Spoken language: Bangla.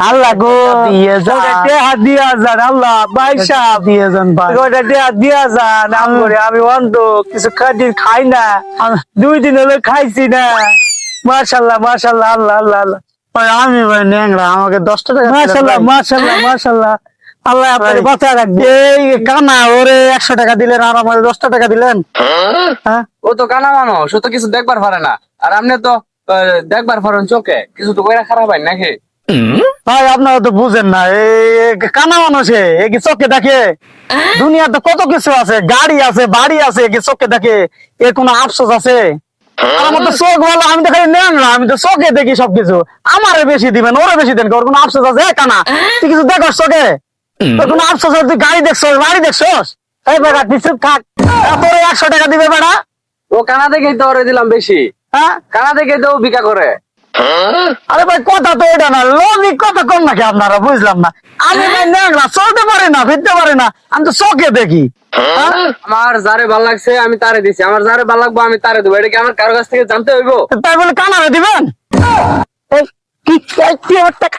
আল্লাহ গো দিয়ে যান আল্লাহ পয়সা দিয়ে যান ভাই দিয়া যান আমি অন্ধ কিছু খাই না 2 দিন হলো খাইছি না মাশাআল্লাহ মাশাআল্লাহ আল্লাহ আল্লাহ আল্লাহ আমি ভাই ন্যাংরা আমাকে 10 টাকা মাশাআল্লাহ মাশাআল্লাহ মাশাআল্লাহ আল্লাহ আপনাকে বাঁচায় রাখবে এই কানা ওরে 100 টাকা দিলেন আর আমারে 10 টাকা দিলেন হ্যাঁ ও তো কানা মানুষ ও তো কিছু দেখবার পারে না আর আপনি তো দেখবার পারেন চোখে কিছু তো কইরা খারাপ হয় নাকি ভাই আপনারা তো বুঝেন না এই কানা মানুষে এই কি চোখে দেখে দুনিয়াতে কত কিছু আছে গাড়ি আছে বাড়ি আছে কি চোখে দেখে এর কোনো আফসোস আছে আমার তো চোখ ভালো আমি তো খালি নেন না আমি তো চোখে দেখি সবকিছু আমারে বেশি দিবেন ওরে বেশি দেন ওর কোনো আফসোস আছে কানা তুই কিছু দেখস চোখে তোর কোনো আফসোস আছে তুই গাড়ি দেখছস বাড়ি দেখছস এই বেটা তুই চুপ থাক তোর 100 টাকা দিবে বেটা ও কানা দেখেই তো ওরে দিলাম বেশি হ্যাঁ কানা দেখেই তো ও ভিক্ষা করে আরে ভাই কথা তো এটা না লজিক কথা কম নাকি আপনারা বুঝলাম না আমি ভাই ন্যাংরা চলতে পারি না ফিরতে পারি না আমি তো চোখে দেখি আমার যারে ভাল লাগছে আমি তারে দিছি আমার যারে ভাল লাগবো আমি তারে দেবো এটা কি আমার কারো কাছ থেকে জানতে হইব তাই বলে কানারে দিবেন টাকা